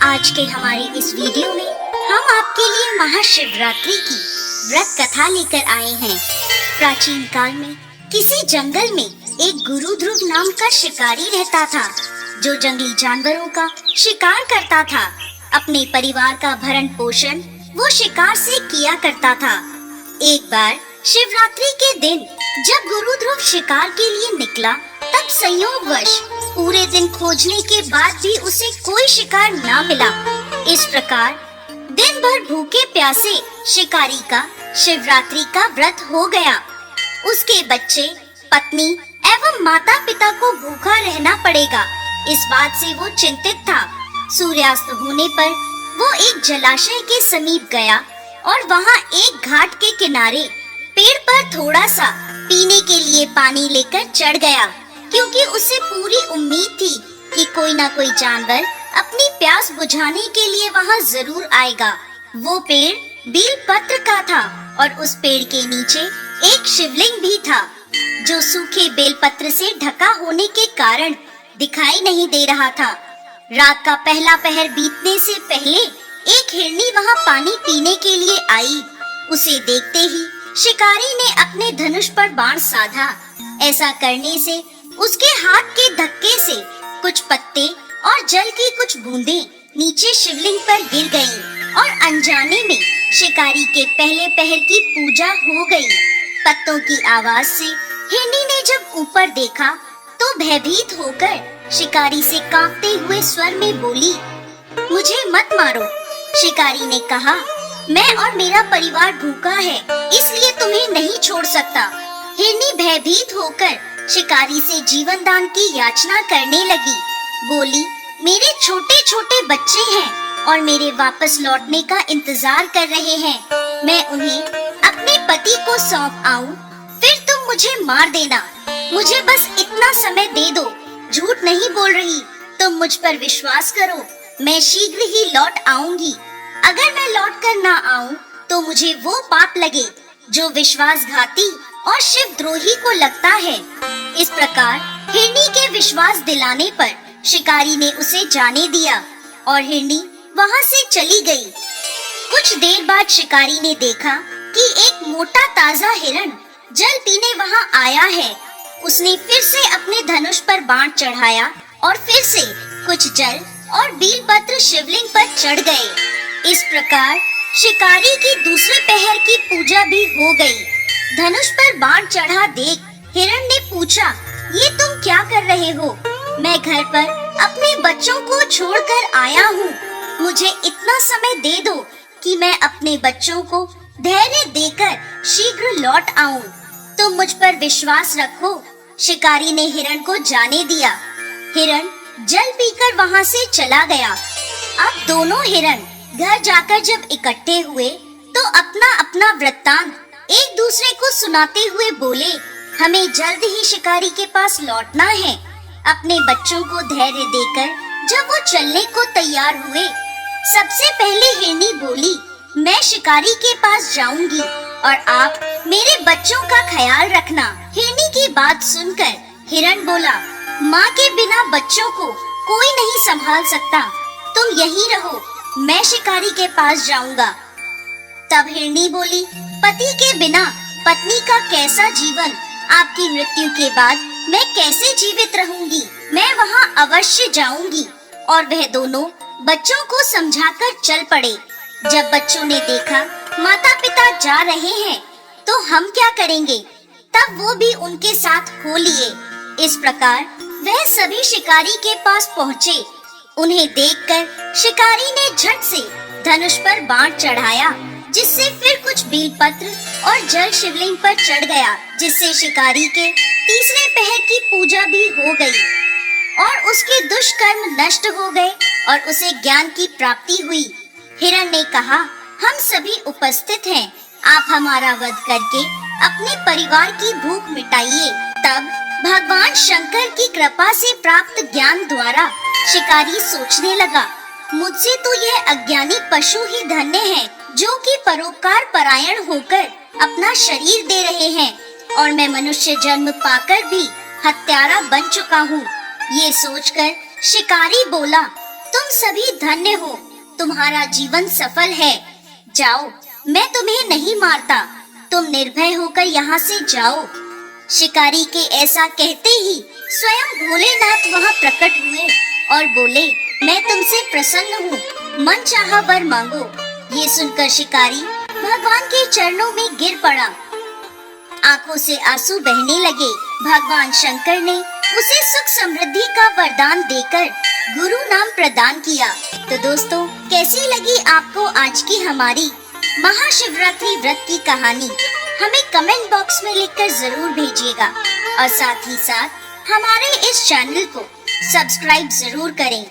आज के हमारे इस वीडियो में हम आपके लिए महाशिवरात्रि की व्रत कथा लेकर आए हैं। प्राचीन काल में किसी जंगल में एक गुरु ध्रुव नाम का शिकारी रहता था, जो जंगली जानवरों का शिकार करता था। अपने परिवार का भरण पोषण वो शिकार से किया करता था। एक बार शिवरात्रि के दिन जब गुरु ध्रुव शिकार के लिए निकला, तब संयोगवश पूरे दिन खोजने के बाद भी उसे कोई शिकार न मिला। इस प्रकार दिन भर भूखे प्यासे शिकारी का शिवरात्रि का व्रत हो गया। उसके बच्चे, पत्नी एवं माता पिता को भूखा रहना पड़ेगा, इस बात से वो चिंतित था। सूर्यास्त होने पर वो एक जलाशय के समीप गया और वहाँ एक घाट के किनारे पेड़ पर थोड़ा सा पीने के लिए पानी लेकर चढ़ गया, क्योंकि उसे पूरी उम्मीद थी कि कोई ना कोई जानवर अपनी प्यास बुझाने के लिए वहाँ जरूर आएगा। वो पेड़ बेलपत्र का था और उस पेड़ के नीचे एक शिवलिंग भी था, जो सूखे बेलपत्र से ढका होने के कारण दिखाई नहीं दे रहा था। रात का पहला पहर बीतने से पहले एक हिरनी वहाँ पानी पीने के लिए आई। उसे देखते ही शिकारी ने अपने धनुष पर बाण साधा। ऐसा करने से उसके हाथ के धक्के से कुछ पत्ते और जल की कुछ बूंदें नीचे शिवलिंग पर गिर गईं और अनजाने में शिकारी के पहले पहर की पूजा हो गई। पत्तों की आवाज से हिरनी ने जब ऊपर देखा तो भयभीत होकर शिकारी से कांपते हुए स्वर में बोली, मुझे मत मारो। शिकारी ने कहा, मैं और मेरा परिवार भूखा है, इसलिए तुम्हें नहीं छोड़ सकता। हिरनी भयभीत होकर शिकारी से जीवन दान की याचना करने लगी। बोली, मेरे छोटे छोटे बच्चे हैं और मेरे वापस लौटने का इंतजार कर रहे हैं। मैं उन्हें अपने पति को सौंप आऊं, फिर तुम मुझे मार देना। मुझे बस इतना समय दे दो। झूठ नहीं बोल रही, तुम मुझ पर विश्वास करो। मैं शीघ्र ही लौट आऊंगी। अगर मैं लौट कर ना आऊं, तो मुझे वो पाप लगे जो विश्वासघाती और शिवद्रोही को लगता है। इस प्रकार हिरनी के विश्वास दिलाने पर शिकारी ने उसे जाने दिया और हिरनी वहाँ से चली गई। कुछ देर बाद शिकारी ने देखा कि एक मोटा ताजा हिरण जल पीने वहाँ आया है। उसने फिर से अपने धनुष पर बाण चढ़ाया और फिर से कुछ जल और बेलपत्र शिवलिंग पर चढ़ गए। इस प्रकार शिकारी की दूसरे पहर की पूजा भी हो गई। धनुष पर बाण चढ़ा देख हिरण ने पूछा, ये तुम क्या कर रहे हो? मैं घर पर अपने बच्चों को छोड़कर आया हूँ। मुझे इतना समय दे दो कि मैं अपने बच्चों को धैर्य देकर शीघ्र लौट आऊँ। तुम मुझ पर विश्वास रखो। शिकारी ने हिरण को जाने दिया। हिरण जल पीकर वहाँ से चला गया। अब दोनों हिरण घर जाकर जब इकट्ठे हुए तो अपना अपना वृत्तांत एक दूसरे को सुनाते हुए बोले, हमें जल्द ही शिकारी के पास लौटना है। अपने बच्चों को धैर्य देकर जब वो चलने को तैयार हुए, सबसे पहले हिरनी बोली, मैं शिकारी के पास जाऊंगी और आप मेरे बच्चों का ख्याल रखना। हिरनी की बात सुनकर हिरण बोला, माँ के बिना बच्चों को कोई नहीं संभाल सकता। तुम यहीं रहो, मैं शिकारी के पास जाऊंगा। तब हिरनी बोली, पति के बिना पत्नी का कैसा जीवन? आपकी मृत्यु के बाद मैं कैसे जीवित रहूंगी? मैं वहाँ अवश्य जाऊंगी। और वह दोनों बच्चों को समझाकर चल पड़े। जब बच्चों ने देखा माता पिता जा रहे हैं, तो हम क्या करेंगे? तब वो भी उनके साथ हो लिए। इस प्रकार वह सभी शिकारी के पास पहुँचे। उन्हें देखकर शिकारी ने झट से धनुष पर बाण चढ़ाया, जिससे फिर कुछ बेलपत्र और जल शिवलिंग पर चढ़ गया, जिससे शिकारी के तीसरे पहर की पूजा भी हो गई और उसके दुष्कर्म नष्ट हो गए और उसे ज्ञान की प्राप्ति हुई। हिरण ने कहा, हम सभी उपस्थित हैं, आप हमारा वध करके अपने परिवार की भूख मिटाइए। तब भगवान शंकर की कृपा से प्राप्त ज्ञान द्वारा शिकारी सोचने लगा, मुझसे तो यह अज्ञानी पशु ही धन्य है, जो कि परोपकार परायण होकर अपना शरीर दे रहे हैं, और मैं मनुष्य जन्म पाकर भी हत्यारा बन चुका हूँ। ये सोचकर शिकारी बोला, तुम सभी धन्य हो, तुम्हारा जीवन सफल है। जाओ, मैं तुम्हें नहीं मारता, तुम निर्भय होकर यहाँ से जाओ। शिकारी के ऐसा कहते ही स्वयं भोलेनाथ वहाँ प्रकट हुए और बोले, मैं तुमसे प्रसन्न हूँ, मन चाहा वर मांगो। ये सुनकर शिकारी भगवान के चरणों में गिर पड़ा। आंखों से आंसू बहने लगे। भगवान शंकर ने उसे सुख समृद्धि का वरदान देकर गुरु नाम प्रदान किया। तो दोस्तों, कैसी लगी आपको आज की हमारी महाशिवरात्रि व्रत की कहानी? हमें कमेंट बॉक्स में लिखकर जरूर भेजिएगा और साथ ही साथ हमारे इस चैनल को सब्सक्राइब जरूर करें।